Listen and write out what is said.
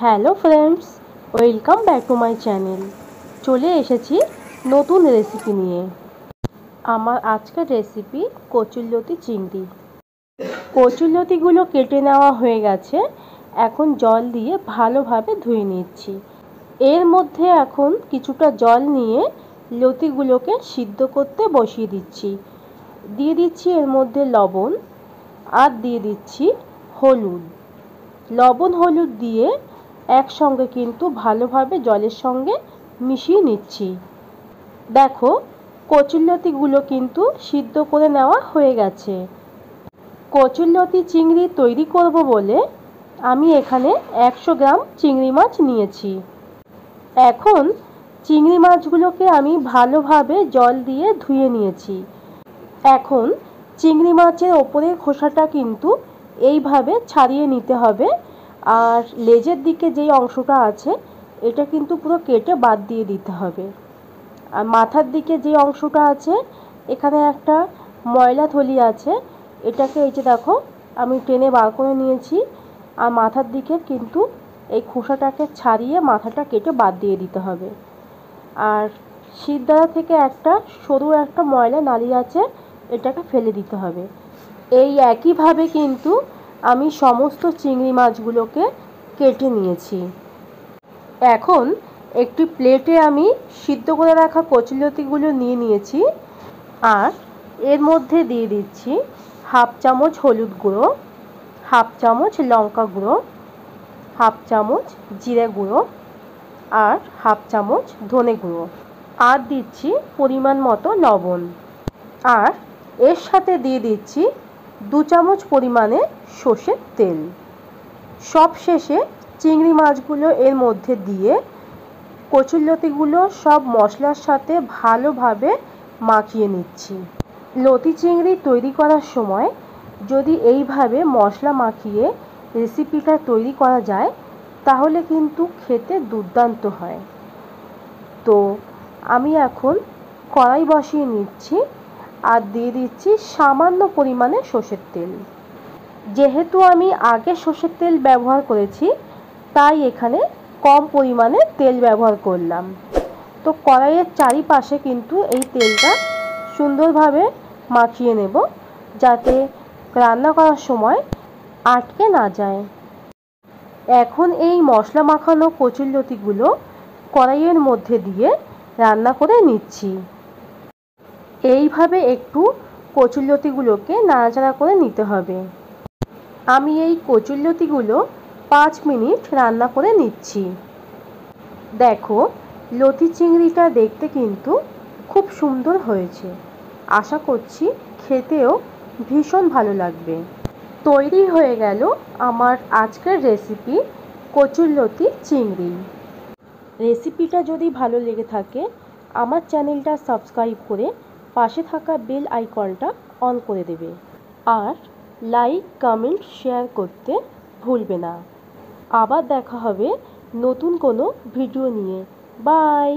Hello friends, welcome back to my channel. চলে এসেছি নতুন রেসিপি নিয়ে। আমার আজকের রেসিপি কচুরলতি চিংড়ি। কচুরলতিগুলো কেটে নেওয়া হয়ে গেছে, এখন জল দিয়ে ভালোভাবে ধুয়ে নিচ্ছি। এর মধ্যে এখন কিছুটা জল নিয়ে লতিগুলোকে সিদ্ধ করতে বসিয়ে দিচ্ছি। দিয়ে দিচ্ছি এর মধ্যে লবণ আর দিয়ে দিচ্ছি হলুদ। লবণ হলুদ দিয়ে একসঙ্গে কিন্তু ভালোভাবে জলের সঙ্গে মিশিয়ে নিচ্ছি। দেখো, কচুরলতিগুলো কিন্তু সিদ্ধ করে নেওয়া হয়ে গেছে। কচুরলতি চিংড়ি তৈরি করব বলে আমি এখানে 100 গ্রাম চিংড়ি মাছ নিয়েছি। এখন চিংড়ি মাছগুলোকে আমি ভালোভাবে জল দিয়ে ধুয়ে নিয়েছি। এখন চিংড়ি মাছের ওপরের খোসাটা কিন্তু এইভাবে ছাড়িয়ে নিতে হবে, আর লেজের দিকে যেই অংশটা আছে এটা কিন্তু পুরো কেটে বাদ দিয়ে দিতে হবে। আর মাথার দিকে যে অংশটা আছে এখানে একটা ময়লা থলি আছে, এটাকে এই যে দেখো আমি টেনে বার করে নিয়েছি। আর মাথার দিকে কিন্তু এই খোসাটাকে ছাড়িয়ে মাথাটা কেটে বাদ দিয়ে দিতে হবে। আর শিরদাঁড়া থেকে একটা সরু একটা ময়লা নালি আছে, এটাকে ফেলে দিতে হবে। এই একইভাবে কিন্তু আমি সমস্ত চিংড়ি মাছগুলোকে কেটে নিয়েছি। এখন একটি প্লেটে আমি সিদ্ধ করে রাখা কচুরলতিগুলো নিয়ে নিয়েছি, আর এর মধ্যে দিয়ে দিচ্ছি হাফ চামচ হলুদ গুঁড়ো, হাফ চামচ লঙ্কা গুঁড়ো, হাফ চামচ জিরে গুঁড়ো আর হাফ চামচ ধনে গুঁড়ো, আর দিচ্ছি পরিমাণ মতো লবণ। আর এর সাথে দিয়ে দিচ্ছি 2 চামচ পরিমাণে সর্ষের তেল। সব শেষে চিংড়ি মাছগুলো এর মধ্যে দিয়ে কচুরলতিগুলো সব মশলার সাথে ভালোভাবে মাখিয়ে নিচ্ছি। লতি চিংড়ি তৈরি করার সময় যদি এইভাবে মশলা মাখিয়ে রেসিপিটা তৈরি করা যায় তাহলে কিন্তু খেতে দুর্দান্ত হয়। তো আমি এখন কড়াই বসিয়ে নিচ্ছি আর দিয়ে দিচ্ছি সামান্য পরিমাণে সর্ষের তেল। যেহেতু আমি আগে সর্ষের তেল ব্যবহার করেছি তাই এখানে কম পরিমাণে তেল ব্যবহার করলাম। তো কড়াইয়ের চারিপাশে কিন্তু এই তেলটা সুন্দরভাবে মাখিয়ে নেব, যাতে রান্না করার সময় আটকে না যায়। এখন এই মশলা মাখানো কচুরলতিগুলো কড়াইয়ের মধ্যে দিয়ে রান্না করে নিচ্ছি। এইভাবে একটু কচুরলতিগুলোকে নাড়াচাড়া করে নিতে হবে। আমি এই কচুরলতিগুলো 5 মিনিট রান্না করে নিচ্ছি। দেখো, লতি চিংড়িটা দেখতে কিন্তু খুব সুন্দর হয়েছে। আশা করছি খেতেও ভীষণ ভালো লাগবে। তৈরি হয়ে গেল আমার আজকের রেসিপি কচুরলতি চিংড়ি। রেসিপিটা যদি ভালো লেগে থাকে আমার চ্যানেলটা সাবস্ক্রাইব করে পাশে থাকা বেল আইকনটা অন করে দেবে, আর লাইক কমেন্ট শেয়ার করতে ভুলবে না। আবার দেখা হবে নতুন কোনো ভিডিও নিয়ে। বাই।